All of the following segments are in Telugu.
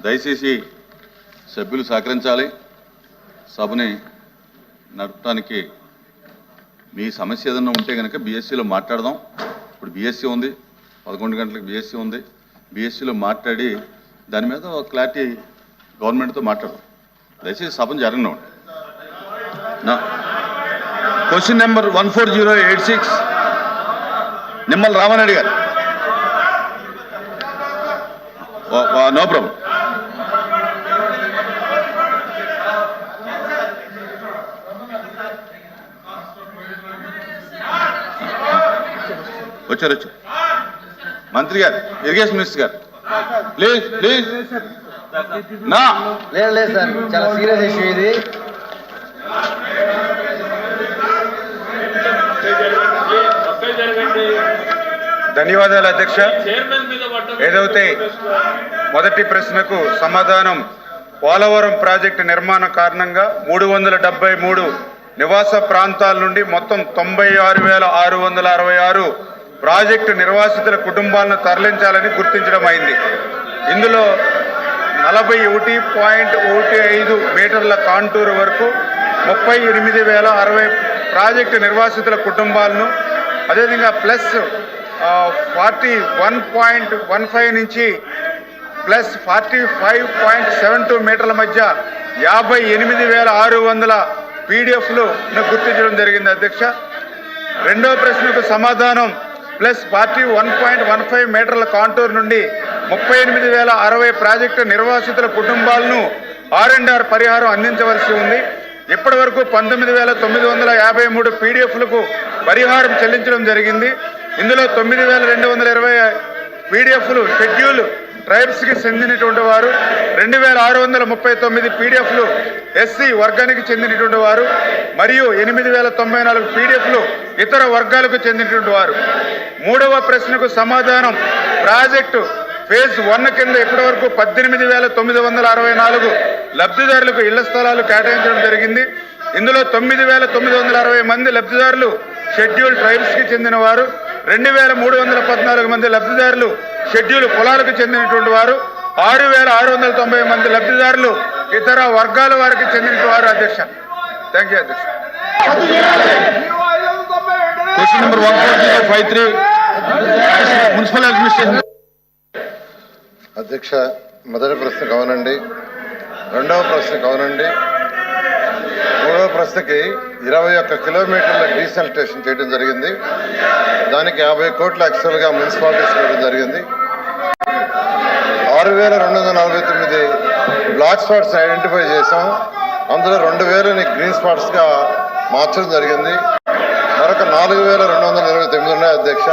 దయచేసి సభ్యులు సహకరించాలి. సభని నడపడానికి మీ సమస్య ఏదన్నా ఉంటే కనుక బీఎస్సీలో మాట్లాడదాం. ఇప్పుడు బీఎస్సీ ఉంది, 11 గంటలకు బీఎస్సీ ఉంది. బీఎస్సీలో మాట్లాడి దాని మీద ఒక క్లారిటీ గవర్నమెంట్తో మాట్లాడదాం. దయచేసి సభను జరగనివ్వండి. క్వశ్చన్ నెంబర్ 14086 నిమ్మల రామారెడ్డి గారు. No problem. వచ్చారు మంత్రి గారు, ఇరిగేషన్ మినిస్టర్ గారు, ప్లీజ్ ప్లీజ్. లేదు సార్, చాలా సీరియస్ ఇష్యూ ఇది. ధన్యవాదాలు అధ్యక్ష. ఏదైతే మొదటి ప్రశ్నకు సమాధానం, పోలవరం ప్రాజెక్టు నిర్మాణం కారణంగా 373 నివాస ప్రాంతాల నుండి మొత్తం 96,666 ప్రాజెక్టు నిర్వాసితుల కుటుంబాలను తరలించాలని గుర్తించడం అయింది. ఇందులో 41.15 మీటర్ల కాంటూరు వరకు 38,060 ప్రాజెక్టు నిర్వాసితుల కుటుంబాలను, అదేవిధంగా ప్లస్ 41.15 నుంచి ప్లస్ 45.72 మీటర్ల మధ్య 58,600 పీడిఎఫ్లు గుర్తించడం జరిగింది అధ్యక్ష. రెండవ ప్రశ్నకు సమాధానం, ప్లస్ 41.15 మీటర్ల కాంటూర్ నుండి 38,060 ప్రాజెక్టు నిర్వాసితుల కుటుంబాలను R&R పరిహారం అందించవలసి ఉంది. ఇప్పటి వరకు 19,953 పీడిఎఫ్లకు పరిహారం చెల్లించడం జరిగింది. ఇందులో 9,220 పీడిఎఫ్లు షెడ్యూల్ ట్రైబ్స్కి చెందినటువంటి వారు, 2,639 పీడిఎఫ్లు ఎస్సీ వర్గానికి చెందినటువంటి వారు, మరియు 8,094 పీడిఎఫ్లు ఇతర వర్గాలకు చెందినటువంటి వారు. మూడవ ప్రశ్నకు సమాధానం, ప్రాజెక్టు ఫేజ్ 1 కింద ఇప్పటి వరకు 18,964 లబ్ధిదారులకు ఇళ్ల స్థలాలు కేటాయించడం జరిగింది. ఇందులో 9,960 మంది లబ్ధిదారులు షెడ్యూల్ ట్రైబ్స్కి చెందిన వారు, 2,314 మంది లబ్ధిదారులు షెడ్యూల్ కులాలకు చెందినటువంటి వారు, 6,690 మంది లబ్ధిదారులు ఇతర వర్గాల వారికి చెందిన వారు అధ్యక్ష. థ్యాంక్ యూ అధ్యక్ష. Question number 14053 municipal administration. అధ్యక్ష, మొదటి ప్రశ్నకు అవునండి, రెండవ ప్రశ్నకు అవునండి, మూడవ ప్రశ్నకి 21 కిలోమీటర్ల డీసెల్టేషన్ చేయడం జరిగింది. దానికి 50 కోట్ల యాక్చువల్గా మున్సిపాలిటీస్ ఇవ్వడం జరిగింది. 6,249 బ్లాక్ స్పాట్స్ ఐడెంటిఫై చేసాం. అందులో 2,000ని గ్రీన్ స్పాట్స్గా మార్చడం జరిగింది. మరొక 4,229 ఉన్నాయి అధ్యక్ష.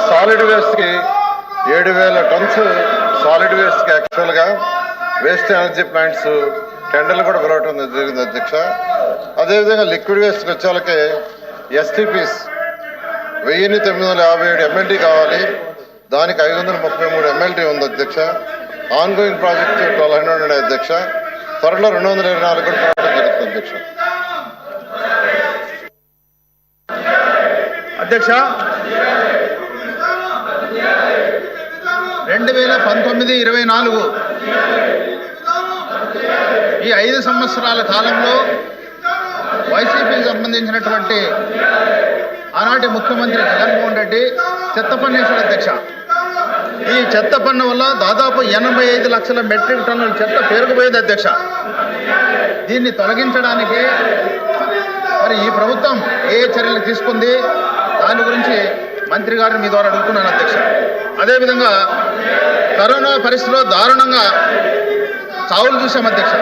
సాలిడ్ వేస్ట్కి 7,000 టన్స్ సాలిడ్ వేస్ట్కి యాక్చువల్గా వేస్ట్ ఎనర్జీ ప్లాంట్స్ టెండర్లు కూడా పిలవటం జరిగింది అధ్యక్ష. అదేవిధంగా లిక్విడ్ వేస్ట్కి వచ్చేళ్ళకి ఎస్టీపీస్ 1,957 ఎంఎల్టీ కావాలి. దానికి 533 ఎంఎల్టీ ఉంది అధ్యక్ష. ఆన్గోయింగ్ ప్రాజెక్ట్ 1,200 ఉన్నాయి అధ్యక్ష. త్వరలో 224 కూడా పెట్టడం జరుగుతుంది అధ్యక్ష. అధ్యక్ష, 2019-24 ఈ 5 సంవత్సరాల కాలంలో వైసీపీకి సంబంధించినటువంటి ఆనాటి ముఖ్యమంత్రి జగన్మోహన్ రెడ్డి చెత్త పన్ను వేశాడు అధ్యక్ష. ఈ చెత్త పన్ను వల్ల దాదాపు 85 లక్షల మెట్రిక్ టన్నుల చెత్త పేరుకుపోయింది అధ్యక్ష. దీన్ని తొలగించడానికి మరి ఈ ప్రభుత్వం ఏ చర్యలు తీసుకుంది, దాని గురించి మంత్రి గారిని మీ ద్వారా అడుగుతున్నాను అధ్యక్ష. అదేవిధంగా కరోనా పరిస్థితిలో దారుణంగా చావులు చూసాం అధ్యక్ష.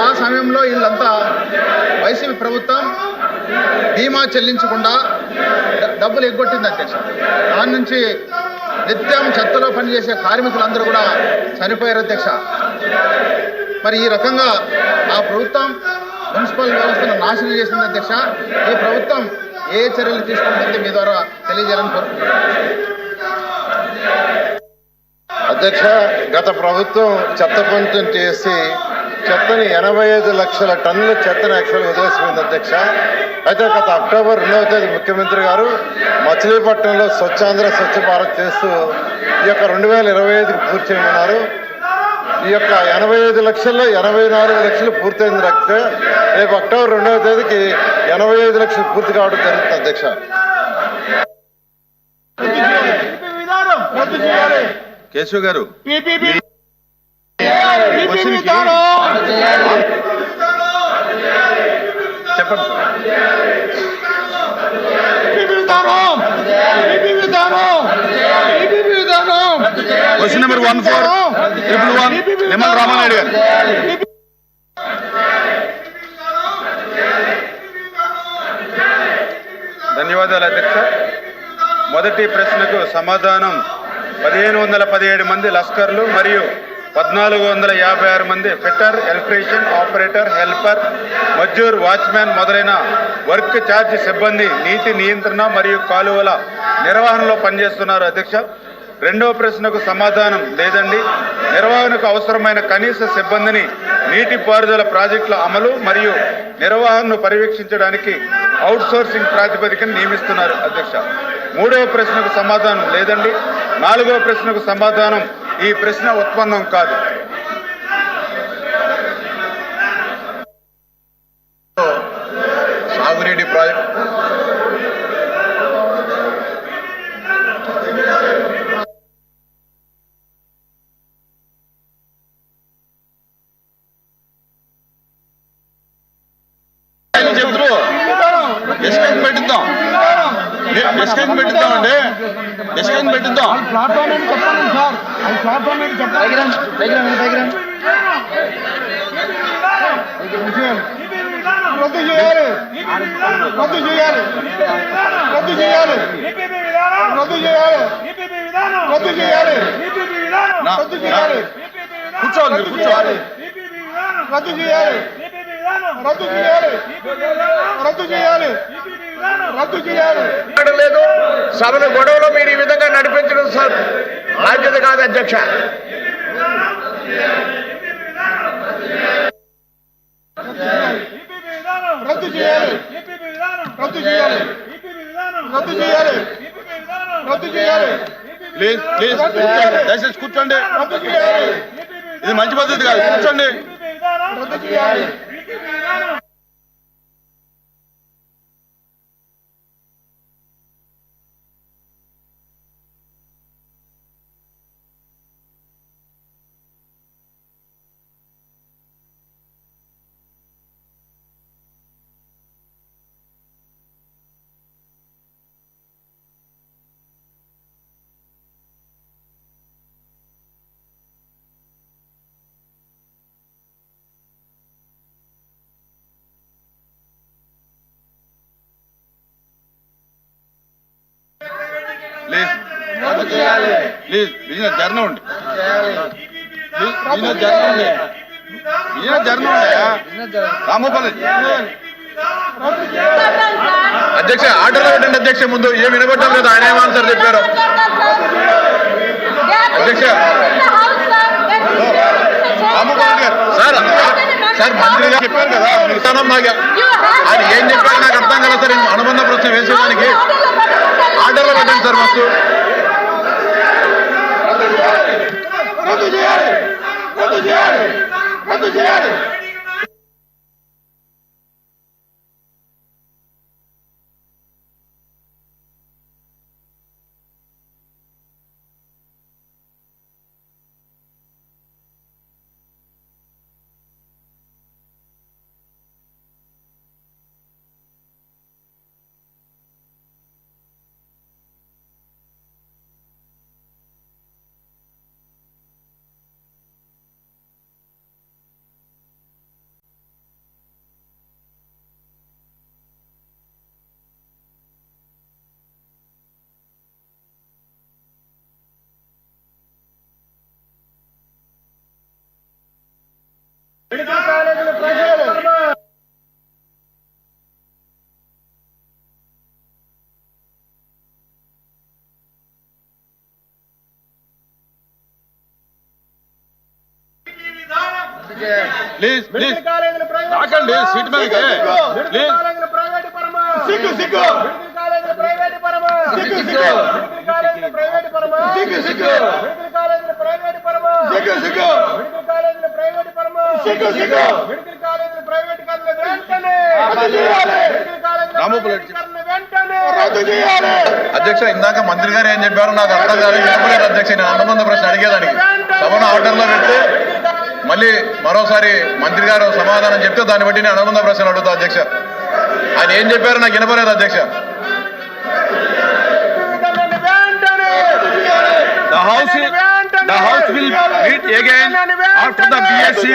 ఆ సమయంలో వీళ్ళంతా వైసీపీ ప్రభుత్వం బీమా చెల్లించకుండా డబ్బులు ఎగ్గొట్టింది అధ్యక్ష. దాని నుంచి నిత్యం చెత్తలో పనిచేసే కార్మికులందరూ కూడా చనిపోయారు అధ్యక్ష. మరి ఈ రకంగా ఆ ప్రభుత్వం మున్సిపల్ వ్యవస్థను నాశనం చేసింది అధ్యక్ష. ఈ ప్రభుత్వం ఏ చర్యలు తీసుకుంటుంది మీ ద్వారా తెలియజేయాలని కోరుకుంటున్నాను అధ్యక్ష. గత ప్రభుత్వం చెత్త పన్ను చేసి చెత్తని 85 లక్షల టన్నుల చెత్తని యాక్చువల్గా వదిలేసిపోయింది అధ్యక్ష. అయితే గత అక్టోబర్ 2వ తేదీ ముఖ్యమంత్రి గారు మచిలీపట్నంలో స్వచ్ఛాంధ్ర స్వచ్ఛ భారత్ చేస్తూ ఈ యొక్క 2025కి పూర్తి చేయమన్నారు. ఈ యొక్క 85 లక్షల్లో 84 లక్షలు పూర్తయింది. రేపు అక్టోబర్ 2వ తేదీకి 85 లక్షలు పూర్తి కావడం జరుగుతుంది అధ్యక్ష. కేశవ్ గారు చెప్పండి క్వశ్చన్ నెంబర్ 1411 నిమ్మల రామానాయుడు గారు. ధన్యవాదాలు అధ్యక్ష. మొదటి ప్రశ్నకు సమాధానం 1517 మంది లస్కర్లు మరియు 1456 మంది fitter, electrician, operator, helper, Mazdoor, watchman మొదలైన వర్క్ ఛార్జ్ సిబ్బంది నీటి నియంత్రణ మరియు కాలువల నిర్వహణలో పనిచేస్తున్నారు అధ్యక్ష. రెండవ ప్రశ్నకు సమాధానం లేదండి. నిర్వహణకు అవసరమైన కనీస సిబ్బందిని నీటిపారుదల ప్రాజెక్టుల అమలు మరియు నిర్వహణను పర్యవేక్షించడానికి అవుట్సోర్సింగ్ ప్రాతిపదికన నియమిస్తున్నారు అధ్యక్ష. మూడవ ప్రశ్నకు సమాధానం లేదండి. నాలుగవ ప్రశ్నకు సమాధానం ఈ ప్రశ్న ఉత్పన్నం కాదు. సాగునీటి ప్రాజెక్ట్ డిస్కషన్ పెట్టిద్దాం అండి, డిస్కషన్ పెట్టిద్దాం. రద్దు చేయాలి, రద్దు చేయాలి, రద్దు చేయాలి, రద్దు చేయాలి, రద్దు చేయాలి, రద్దు చేయాలి, కూర్చోవాలి, మీరు కూర్చోవాలి. రద్దు చేయాలి, రద్దు చేయాలి, రద్దు చేయాలి, రద్దు చేయాలి. లేదు సభను గొడవలో మీరు ఈ విధంగా నడిపించడం బాధ్యత కాదు అధ్యక్ష. రద్దు చేయాలి, రద్దు చేయాలి, రద్దు చేయాలి, రద్దు చేయాలి, ప్లీజ్ ప్లీజ్ కూర్చోండి, దయచేసి కూర్చోండి. రద్దు చేయాలి, ఇది మంచి పద్ధతి కాదు, కూర్చోండి. రద్దు చేయాలి. ప్లీజ్ ప్లీజ్ బిజినెస్ జరగండి, బిజినెస్ జరగండి, బిజినెస్ జరగండి. రామోపల్లి అధ్యక్ష ఆర్డర్లో పెట్టండి అధ్యక్ష. ముందు ఏం వినబడ్డం లేదు, ఆయన ఏమాన్సర్ చెప్పారు అధ్యక్ష. రామోపల్లి గారు సార్. సార్ మంత్రి గారు చెప్పారు కదా, విధానం నాకు ఆయన ఏం చెప్పారు నాకు అర్థం కదా సార్. అనుబంధ ప్రశ్న వేసేదానికి ఆర్డర్లో పెట్టండి సార్ ఫస్ట్. రద్దు చేయాలి, రద్దు చేయాలి, రద్దు చేయాలి. ప్లీజ్ ప్లీజ్ మెడికల్ కాలేజీల ప్రైవేట్ రాకండి సీట్ మీదకి మెడికల్ ప్లీజ్ కాలేజీల ప్రైవేట్ పరమా సిగ్గు సిగ్గు మెడికల్ కాలేజీల ప్రైవేట్ పరమా సిగ్గు సిగ్గు మెడికల్ కాలేజీల ప్రైవేట్ పరమా సిగ్గు సిగ్గు మెడికల్ కాలేజీల ప్రైవేట్ పరమా సిగ్గు సిగ్గు మెడికల్ కాలేజీల ప్రైవేట్ పరమా సిగ్గు సిగ్గు మెడికల్ కాలేజీల ప్రైవేట్ కన్నా వెంటనే రద్దు చేయాలి మెడికల్ కాలేజీల రామోపులెడ్డి. ప్రైవేట్ కన్నా వెంటనే రద్దు చేయాలి అధ్యక్ష ఇందాక మంత్రి గారు ఏం చెప్పారు నాకు అర్థం కాదు చెప్పలేదు అధ్యక్ష నేను అనుబంధ ప్రశ్న అడిగేదానికి సభను ఆర్డర్లో పెడితే మళ్ళీ మరోసారి మంత్రి గారు సమాధానం చెప్తే దాన్ని బట్టి నేను అనుబంధ ప్రశ్నలు అడుగుతా అధ్యక్ష ఆయన ఏం చెప్పారు నాకు వినపలేదు అధ్యక్ష The house will meet again after the BSc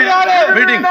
meeting.